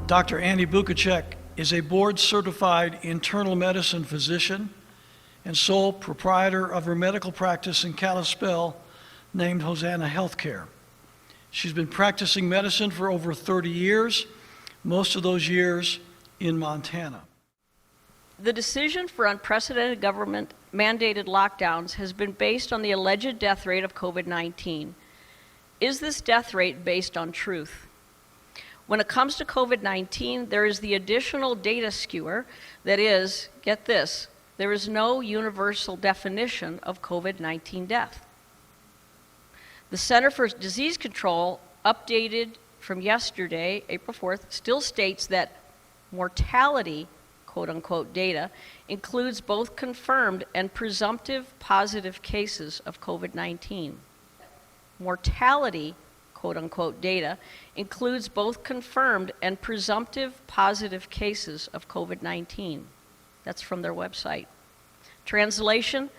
Dr. Andy Bukacek is a board-certified internal medicine physician and sole proprietor of her medical practice in Kalispell named Hosanna Healthcare. She's been practicing medicine for over 30 years, most of those years in Montana. The decision for unprecedented government-mandated lockdowns has been based on the alleged death rate of COVID-19. Is this death rate based on truth? When it comes to COVID-19, there is the additional data skewer that is, get this, there is no universal definition of COVID-19 death. The Center for Disease Control, updated from yesterday, April 4th, still states that mortality, quote-unquote, data includes both confirmed and presumptive positive cases of COVID-19. Mortality, quote-unquote, data includes both confirmed and presumptive positive cases of COVID-19. That's from their website. Translation,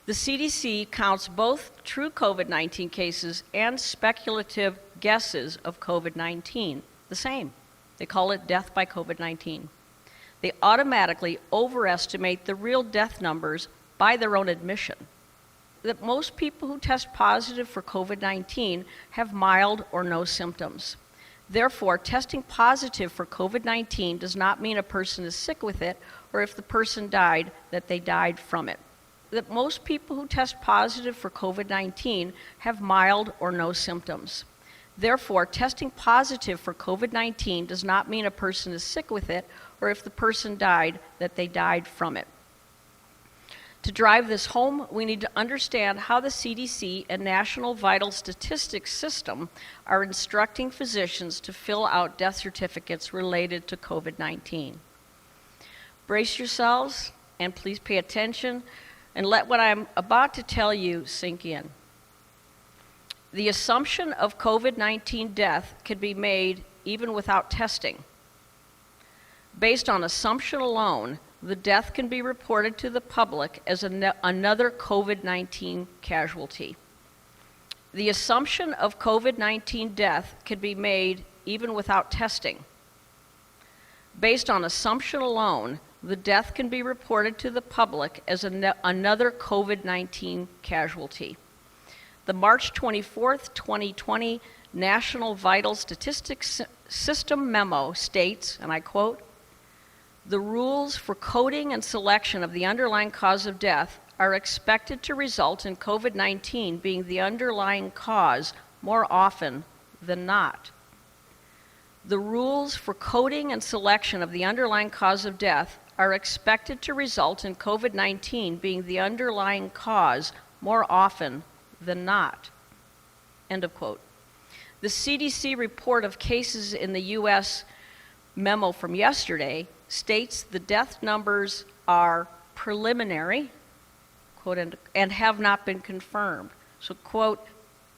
the CDC counts both true COVID-19 cases and speculative guesses of COVID-19 the same. They call it death by COVID-19. They automatically overestimate the real death numbers by their own admission. That most people who test positive for COVID-19 have mild or no symptoms. Therefore, testing positive for COVID-19 does not mean a person is sick with it, or if the person died, that they died from it. That most people who test positive for COVID-19 have mild or no symptoms. Therefore, testing positive for COVID-19 does not mean a person is sick with it, or if the person died, that they died from it. To drive this home, we need to understand how the CDC and National Vital Statistics System are instructing physicians to fill out death certificates related to COVID-19. Brace yourselves, and please pay attention, and let what I'm about to tell you sink in. The assumption of COVID-19 death can be made even without testing. Based on assumption alone, the death can be reported to the public as another COVID-19 casualty. The assumption of COVID-19 death can be made even without testing. Based on assumption alone, the death can be reported to the public as another COVID-19 casualty. The March 24th, 2020 National Vital Statistics System memo states, and I quote, "The rules for coding and selection of the underlying cause of death are expected to result in COVID-19 being the underlying cause more often than not." The rules for coding and selection of the underlying cause of death are expected to result in COVID-19 being the underlying cause more often than not. End of quote. The CDC report of cases in the U.S. memo from yesterday states the death numbers are preliminary, quote, and have not been confirmed. So, quote,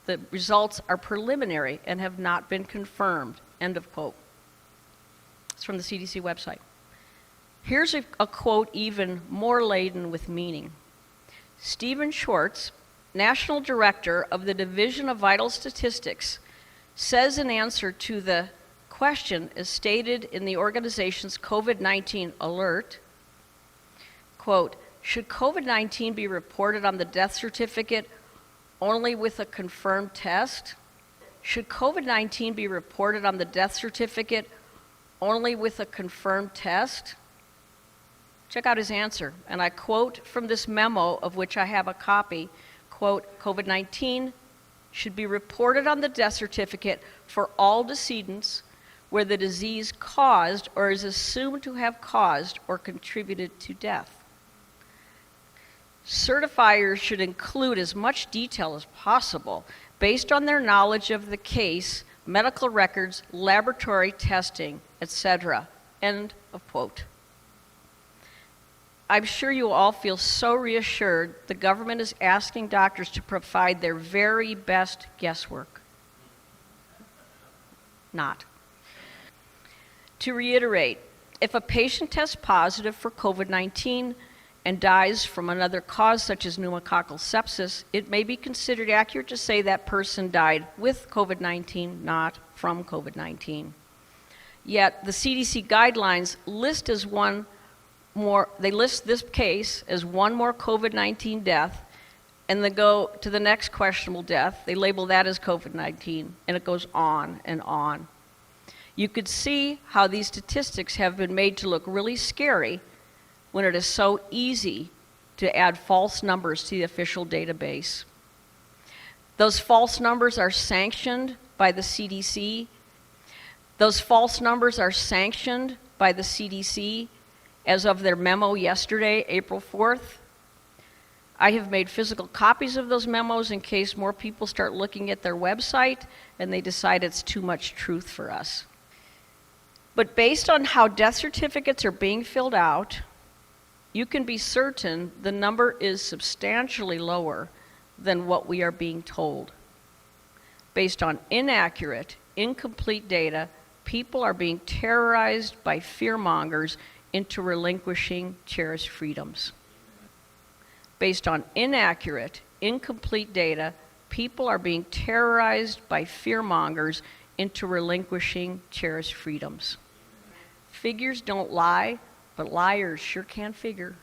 the results are preliminary and have not been confirmed, end of quote. It's from the CDC website. Here's a quote even more laden with meaning. Stephen Schwartz, National Director of the Division of Vital Statistics, says in answer to the question as stated in the organization's COVID-19 alert, quote, "Should COVID-19 be reported on the death certificate only with a confirmed test? Should COVID-19 be reported on the death certificate only with a confirmed test?" Check out his answer, and I quote from this memo, of which I have a copy, quote, "COVID-19 should be reported on the death certificate for all decedents where the disease caused or is assumed to have caused or contributed to death. Certifiers should include as much detail as possible based on their knowledge of the case, medical records, laboratory testing, etc." End of quote. I'm sure you all feel so reassured the government is asking doctors to provide their very best guesswork. Not. To reiterate, if a patient tests positive for COVID-19 and dies from another cause such as pneumococcal sepsis, it may be considered accurate to say that person died with COVID-19, not from COVID-19. Yet the CDC guidelines list they list this case as one more COVID-19 death, and they go to the next questionable death. They label that as COVID-19, and it goes on and on. You could see how these statistics have been made to look really scary when it is so easy to add false numbers to the official database. Those false numbers are sanctioned by the CDC. Those false numbers are sanctioned by the CDC as of their memo yesterday, April 4th. I have made physical copies of those memos in case more people start looking at their website and they decide it's too much truth for us. But based on how death certificates are being filled out, you can be certain the number is substantially lower than what we are being told. Based on inaccurate, incomplete data, people are being terrorized by fearmongers into relinquishing cherished freedoms. Based on inaccurate, incomplete data, people are being terrorized by fearmongers into relinquishing cherished freedoms. Figures don't lie, but liars sure can figure.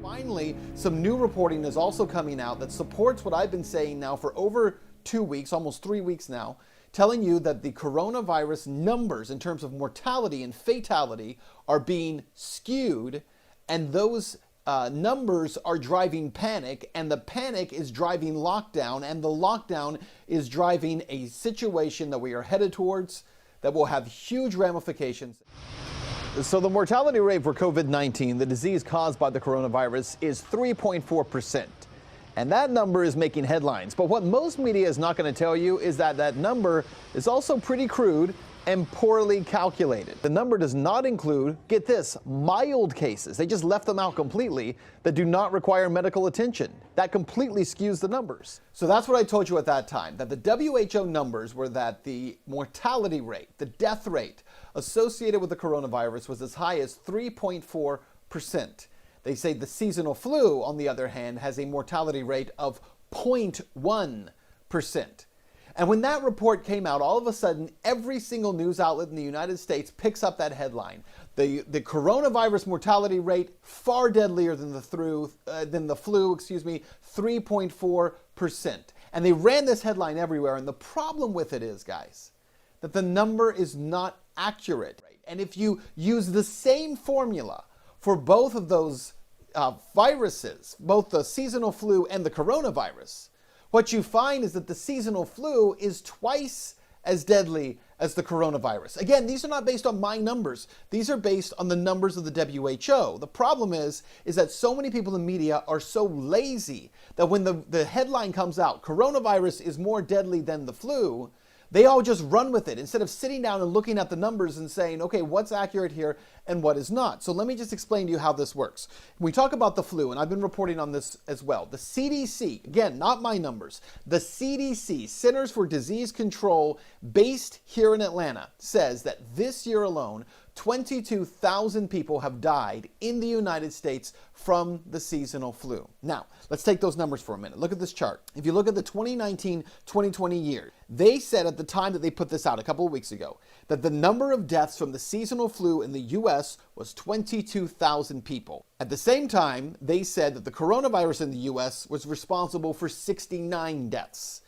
Finally, some new reporting is also coming out that supports what I've been saying now for over 2 weeks, almost 3 weeks now, telling you that the coronavirus numbers in terms of mortality and fatality are being skewed, and those numbers are driving panic, and the panic is driving lockdown, and the lockdown is driving a situation that we are headed towards that will have huge ramifications. So the mortality rate for COVID-19, the disease caused by the coronavirus, is 3.4%. And that number is making headlines. But what most media is not going to tell you is that that number is also pretty crude and poorly calculated. The number does not include, get this, mild cases. They just left them out completely that do not require medical attention. That completely skews the numbers. So that's what I told you at that time, that the WHO numbers were that the mortality rate, the death rate associated with the coronavirus was as high as 3.4%. They say the seasonal flu, on the other hand, has a mortality rate of 0.1%. And when that report came out, all of a sudden, every single news outlet in the United States picks up that headline. The coronavirus mortality rate, far deadlier than the flu, 3.4%. And they ran this headline everywhere. And the problem with it is, guys, that the number is not accurate. And if you use the same formula for both of those viruses, both the seasonal flu and the coronavirus, what you find is that the seasonal flu is twice as deadly as the coronavirus. Again, these are not based on my numbers. These are based on the numbers of the WHO. The problem is that so many people in the media are so lazy that when the headline comes out, coronavirus is more deadly than the flu, they all just run with it instead of sitting down and looking at the numbers and saying, okay, what's accurate here and what is not? So let me just explain to you how this works. When we talk about the flu, and I've been reporting on this as well, the CDC, again, not my numbers, the CDC, Centers for Disease Control, based here in Atlanta, says that this year alone, 22,000 people have died in the United States from the seasonal flu. Now, let's take those numbers for a minute. Look at this chart. If you look at the 2019-2020 year, they said at the time that they put this out a couple of weeks ago, that the number of deaths from the seasonal flu in the US was 22,000 people. At the same time, they said that the coronavirus in the US was responsible for 69 deaths.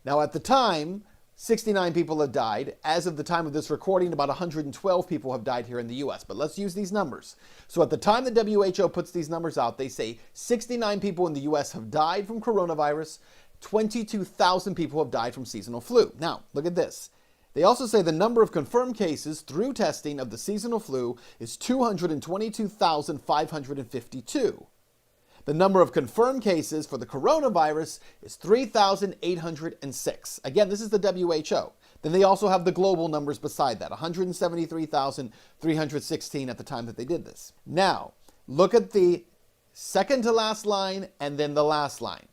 Now, at the time, 69 people have died. As of the time of this recording, about 112 people have died here in the US. But let's use these numbers. So at the time the WHO puts these numbers out, they say 69 people in the US have died from coronavirus, 22,000 people have died from seasonal flu. Now, look at this. They also say the number of confirmed cases through testing of the seasonal flu is 222,552. The number of confirmed cases for the coronavirus is 3,806. Again, this is the WHO. Then they also have the global numbers beside that, 173,316 at the time that they did this. Now, look at the second to last line and then the last line.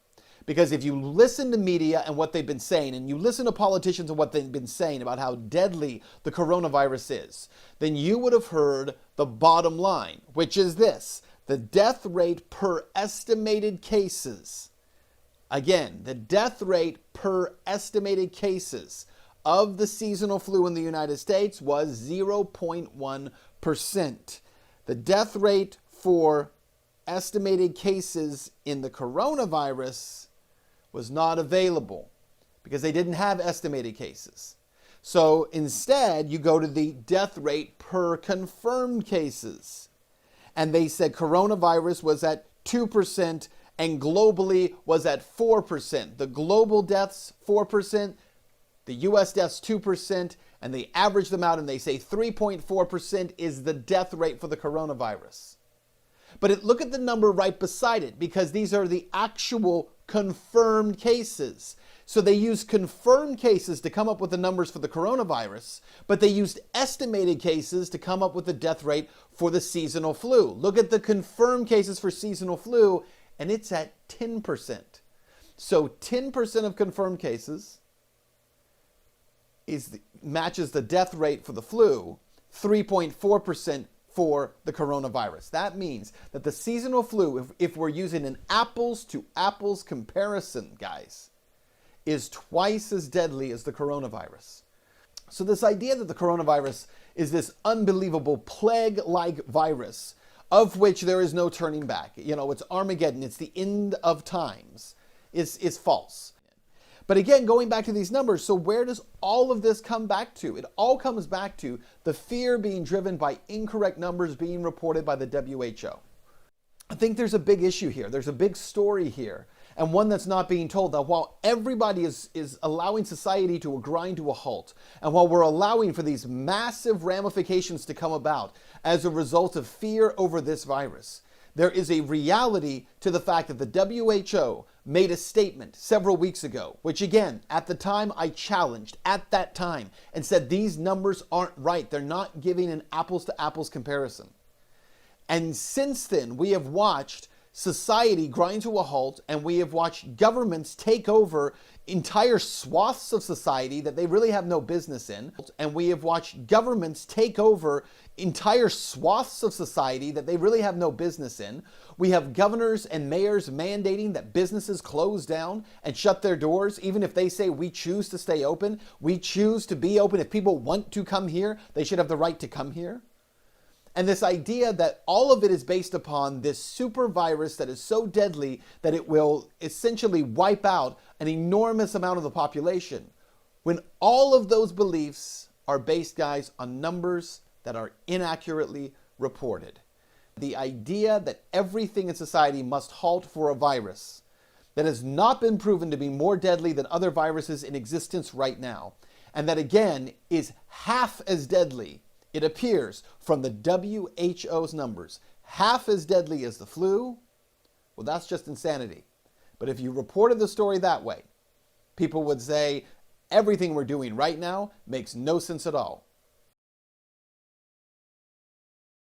Because if you listen to media and what they've been saying, and you listen to politicians and what they've been saying about how deadly the coronavirus is, then you would have heard the bottom line, which is this: the death rate per estimated cases. Again, the death rate per estimated cases of the seasonal flu in the United States was 0.1%. The death rate for estimated cases in the coronavirus was not available because they didn't have estimated cases. So instead, you go to the death rate per confirmed cases. And they said coronavirus was at 2% and globally was at 4%. The global deaths, 4%, the US deaths, 2%, and they average them out and they say 3.4% is the death rate for the coronavirus. But look at the number right beside it, because these are the actual confirmed cases. So they used confirmed cases to come up with the numbers for the coronavirus, but they used estimated cases to come up with the death rate for the seasonal flu. Look at the confirmed cases for seasonal flu, and it's at 10%. So 10% of confirmed cases matches the death rate for the flu, 3.4% for the coronavirus. That means that the seasonal flu, if we're using an apples to apples comparison, guys, is twice as deadly as the coronavirus. So this idea that the coronavirus is this unbelievable plague-like virus of which there is no turning back, it's Armageddon, it's the end of times, is false. But again, going back to these numbers, so where does all of this come back to? It all comes back to the fear being driven by incorrect numbers being reported by the WHO. I think there's a big issue here. There's a big story here, and one that's not being told. That while everybody is allowing society to grind to a halt, and while we're allowing for these massive ramifications to come about as a result of fear over this virus, there is a reality to the fact that the WHO made a statement several weeks ago, which again, at the time I challenged at that time and said these numbers aren't right. They're not giving an apples to apples comparison. And since then, we have watched society grind to a halt, and we have watched governments take over entire swaths of society that they really have no business in. And we have watched governments take over entire swaths of society that they really have no business in. We have governors and mayors mandating that businesses close down and shut their doors, even if they say we choose to stay open, we choose to be open. If people want to come here, they should have the right to come here. And this idea that all of it is based upon this super virus that is so deadly that it will essentially wipe out an enormous amount of the population, when all of those beliefs are based, guys, on numbers that are inaccurately reported. The idea that everything in society must halt for a virus that has not been proven to be more deadly than other viruses in existence right now, and that again is half as deadly, it appears, from the WHO's numbers, half as deadly as the flu, well, that's just insanity. But if you reported the story that way, people would say everything we're doing right now makes no sense at all.